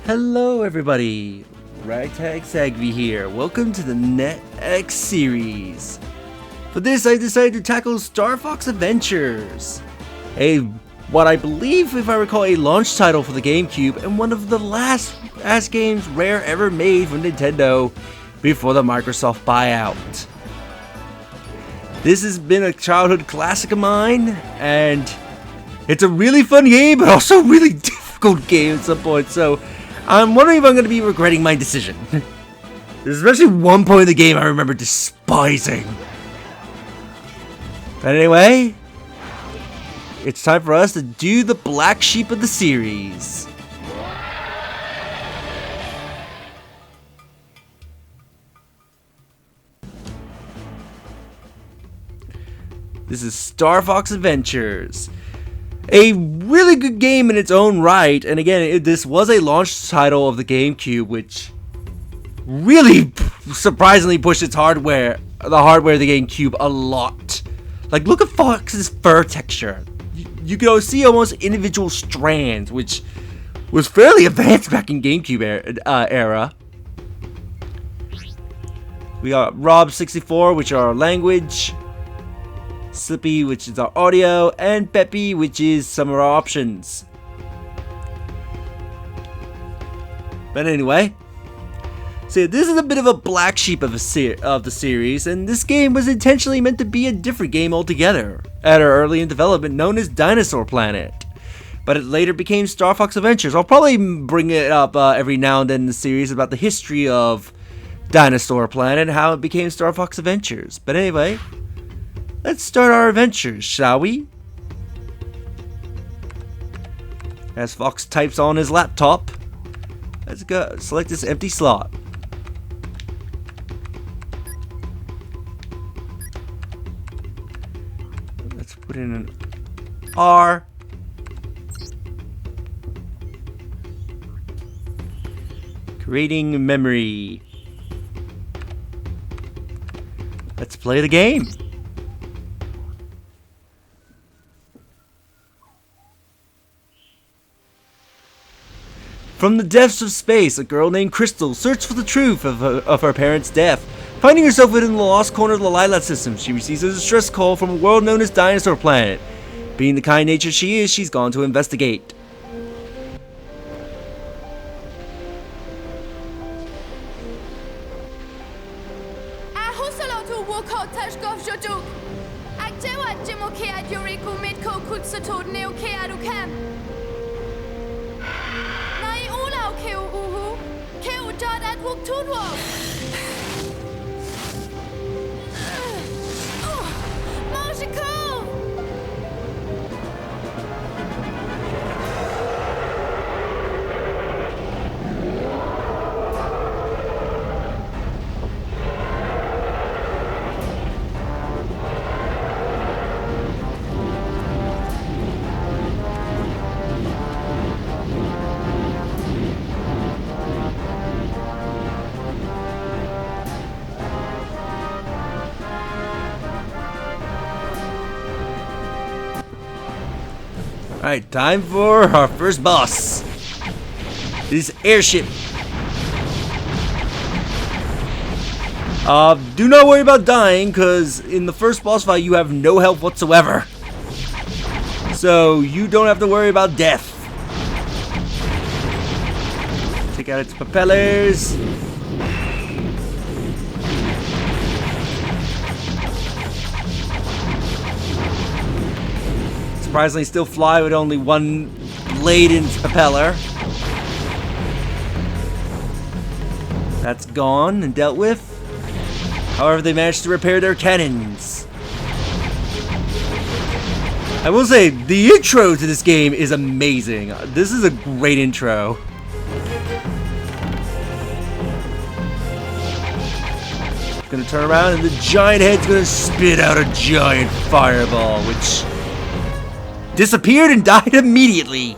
Hello everybody, Ragtag Sagvi here. Welcome to the NetX series. For this I decided to tackle Star Fox Adventures. What I believe, if I recall, a launch title for the GameCube and one of the last games Rare ever made for Nintendo before the Microsoft buyout. This has been a childhood classic of mine, and it's a really fun game, but also a really difficult game at some point, so I'm wondering if I'm going to be regretting my decision. There's especially one point in the game I remember despising. But anyway, it's time for us to do the black sheep of the series. This is Star Fox Adventures. A really good game in its own right, and again, this was a launch title of the GameCube, which really surprisingly pushed its hardware, the hardware of the GameCube, a lot. Like, look at Fox's fur texture. You can see almost individual strands, which was fairly advanced back in GameCube era. We got Rob64, which are our language. Slippy, which is our audio, and Peppy, which is some of our options. But anyway, so this is a bit of a black sheep of the series, and this game was intentionally meant to be a different game altogether at our early in development, known as Dinosaur Planet. But it later became Star Fox Adventures. I'll probably bring it up every now and then in the series about the history of Dinosaur Planet and how it became Star Fox Adventures. But anyway, let's start our adventures, shall we? As Fox types on his laptop, let's go select this empty slot. Let's put in an R. Creating memory. Let's play the game. From the depths of space, a girl named Krystal searched for the truth of her parents' death. Finding herself within the lost corner of the Lilat system, she receives a distress call from a world known as Dinosaur Planet. Being the kind nature she is, she's gone to investigate. Alright, time for our first boss. This airship. Do not worry about dying, because in the first boss fight you have no health whatsoever. So you don't have to worry about death. Take out its propellers. Surprisingly still fly with only one blade in its propeller. That's gone and dealt with. However, they managed to repair their cannons. I will say, the intro to this game is amazing. This is a great intro. Gonna turn around and the giant head's gonna spit out a giant fireball, which disappeared and died immediately.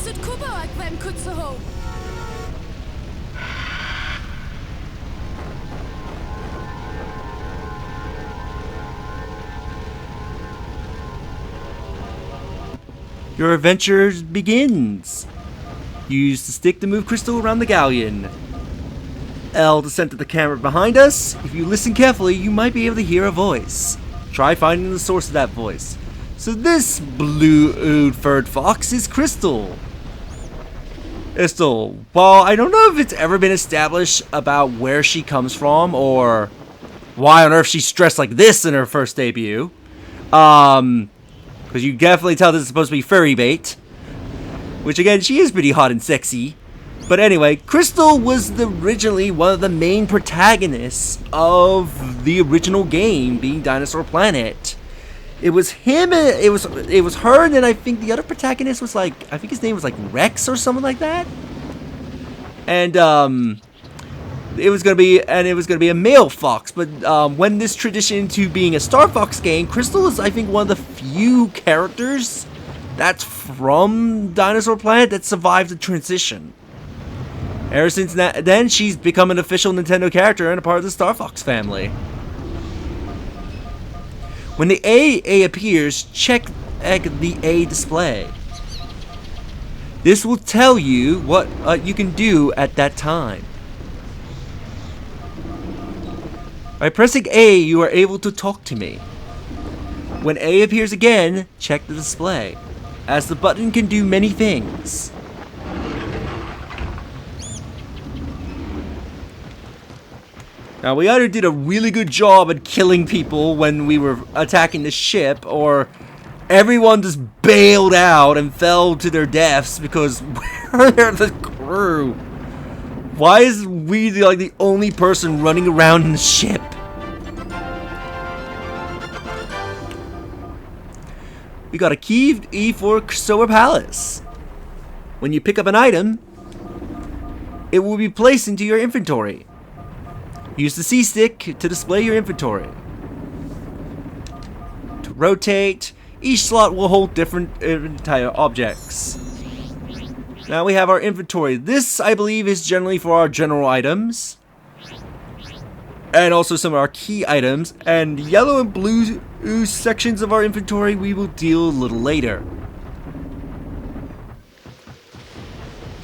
Sut kubo ag vem kutsaho. Your adventure begins. Use the stick to move Krystal around the galleon. L to center the camera behind us. If you listen carefully, you might be able to hear a voice. Try finding the source of that voice. So this blue-ooed furred fox is Krystal. Krystal, well, I don't know if it's ever been established about where she comes from or why on earth she's dressed like this in her first debut. Because you definitely tell this is supposed to be furry bait. Which again, she is pretty hot and sexy. But anyway, Krystal was originally one of the main protagonists of the original game, being Dinosaur Planet. It was him, it was her, and then I think the other protagonist was like, I think his name was like Rex or something like that. And it was gonna be a male fox. But when this transitioned into being a Star Fox game, Krystal is I think one of the few characters that's from Dinosaur Planet that survived the transition. Ever since then, she's become an official Nintendo character and a part of the Star Fox family. When the A appears, check the A display. This will tell you what you can do at that time. By pressing A, you are able to talk to me. When A appears again, check the display, as the button can do many things. Now, we either did a really good job at killing people when we were attacking the ship, or everyone just bailed out and fell to their deaths because we're the crew. Why is we like the only person running around in the ship? We got a key E for Sauria Palace. When you pick up an item, it will be placed into your inventory. Use the C stick to display your inventory. To rotate, each slot will hold different entire objects. Now we have our inventory. This, I believe, is generally for our general items. And also some of our key items. And yellow and blue sections of our inventory we will deal a little later.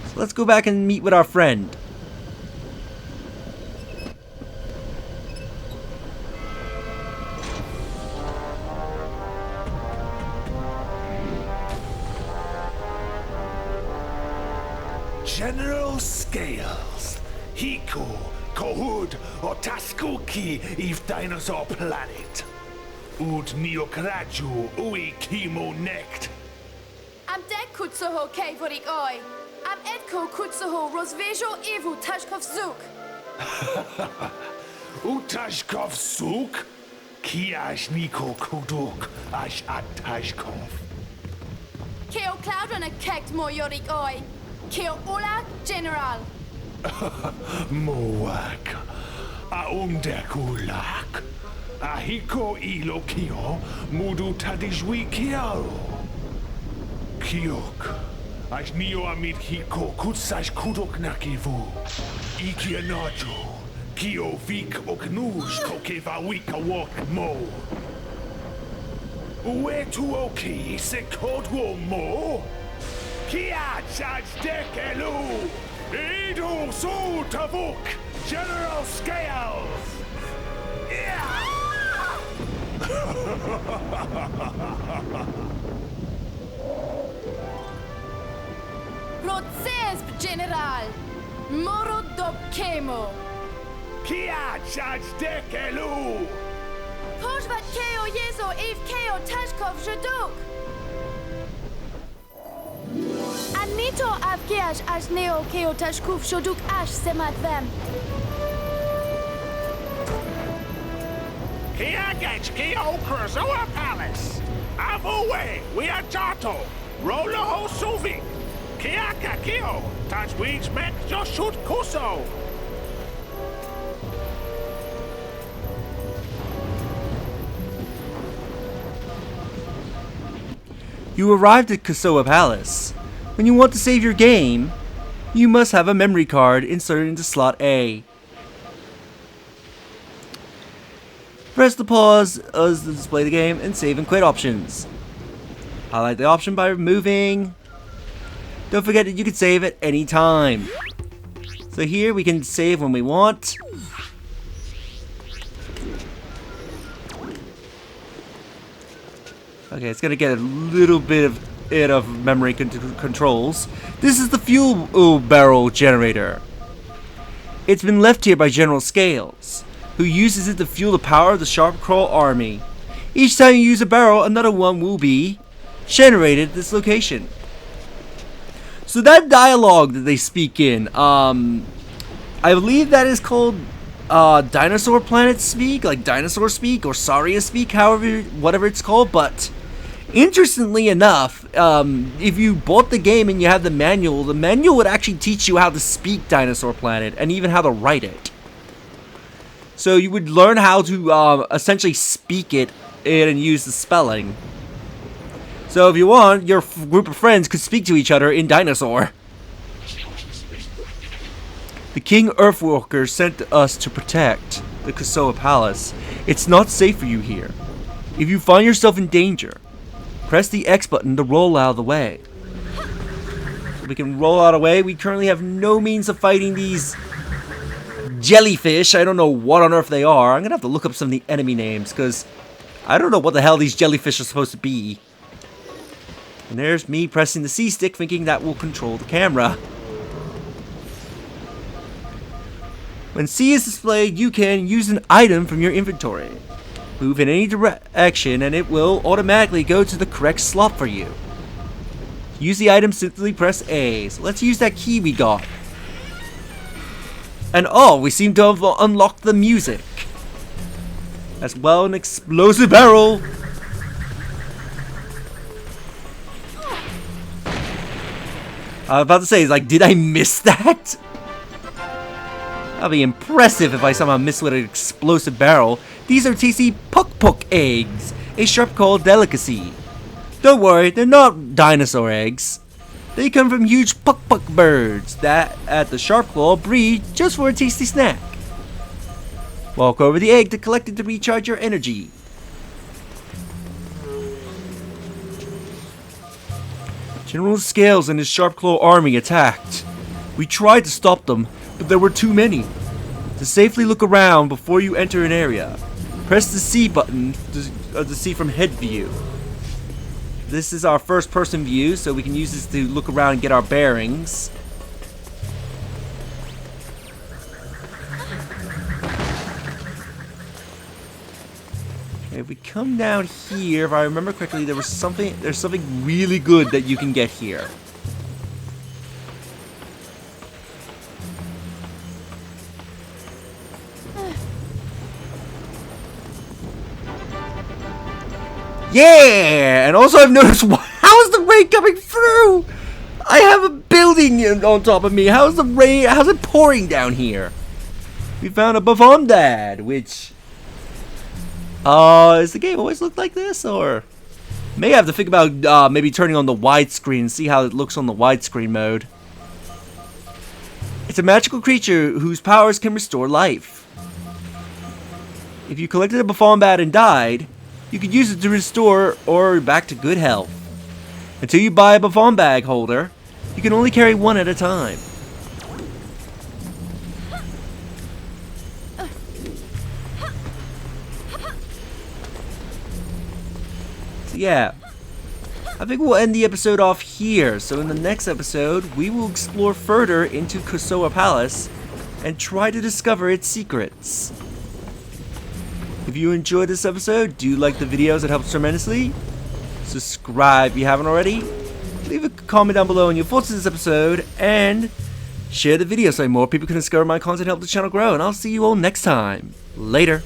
So let's go back and meet with our friend. General Scales, Hiku, Kohud, or Taskuki, Eve Dinosaur Planet. Ud Neokraju, Ui Kimo Nekt. Am dek kutsaho kejvorik oi. Am edko kutsaho rozvejo evu tashkov zuk. Utashkov Suk? Kiash Niko Kuduk, Ash Atashkov. Keo cloudrunner kekt mo yorik oi. Keo Ola General. Moak. Aumdekulak. Ahiko ilo kio, mudu tadijwi kiaro. Kiok. Ash nio amit hiko kutsash kudok nakivu. Ikianajo. Kio vik oknush kokeva wika wok mo. Ue tuoki se kodwo mo? Kia charge dekelu! Idu su tavuk! General Scales! Rotzesp General. Moro do kemo. Kia charge dekelu! Poshvat keo yeso ev keo tashkov jeduk. Anito avkeash ash neo keo tashkuf shoduk ash semat vem. Kia gets kio Sauria Palace! Avuwe, we are Jato! Rolo ho suvik! Kia kakio! Touch weeds mek joshut kuso! You arrived at Sauria Palace. When you want to save your game, you must have a memory card inserted into slot A. Press the pause as to display the game and save and quit options. Highlight the option by removing. Don't forget that you can save at any time. So here we can save when we want. Okay, it's gonna get a little bit of memory controls. This is the fuel barrel generator. It's been left here by General Scales, who uses it to fuel the power of the Sharp Crawl army. Each time you use a barrel, another one will be generated at this location. So that dialogue that they speak in, I believe that is called Dinosaur Planet speak, like dinosaur speak or Sauria speak, however, whatever it's called. But interestingly enough, if you bought the game and you have the manual would actually teach you how to speak Dinosaur Planet and even how to write it. So you would learn how to essentially speak it and use the spelling. So if you want, your group of friends could speak to each other in Dinosaur. The King Earthwalker sent us to protect the Krystal Palace. It's not safe for you here. If you find yourself in danger, press the X button to roll out of the way. So we can roll out of the way. We currently have no means of fighting these jellyfish. I don't know what on earth they are. I'm gonna have to look up some of the enemy names because I don't know what the hell these jellyfish are supposed to be. And there's me pressing the C stick thinking that will control the camera. When C is displayed, you can use an item from your inventory. Move in any direction and it will automatically go to the correct slot for you. To use the item, simply press A. So let's use that key we got. And oh, we seem to have unlocked the music. As well, an explosive barrel. I was about to say, like, did I miss that? That'd be impressive if I somehow missed with an explosive barrel. These are tasty puck eggs, a sharp call delicacy. Don't worry, they're not dinosaur eggs. They come from huge puck birds that, at the Sharp Claw, breed just for a tasty snack. Walk over the egg to collect it to recharge your energy. General Scales and his Sharp Claw army attacked. We tried to stop them, but there were too many. To safely look around before you enter an area, press the C button to see from head view. This is our first person view, so we can use this to look around and get our bearings. If we come down here, if I remember correctly, there's something really good that you can get here. Yeah! And also I've noticed, how is the rain coming through? I have a building on top of me. How's the rain, how's it pouring down here? We found a Bavondad, which... does the game always look like this, or... May have to think about maybe turning on the widescreen and see how it looks on the widescreen mode. It's a magical creature whose powers can restore life. If you collected a Bavondad and died, you could use it to restore or back to good health. Until you buy a Bavondad holder, you can only carry one at a time. So yeah, I think we'll end the episode off here. So in the next episode, we will explore further into Krystal Palace and try to discover its secrets. If you enjoyed this episode, do like the videos, it helps tremendously. Subscribe if you haven't already. Leave a comment down below on your thoughts on this episode, and share the video so more people can discover my content and help the channel grow. And I'll see you all next time. Later.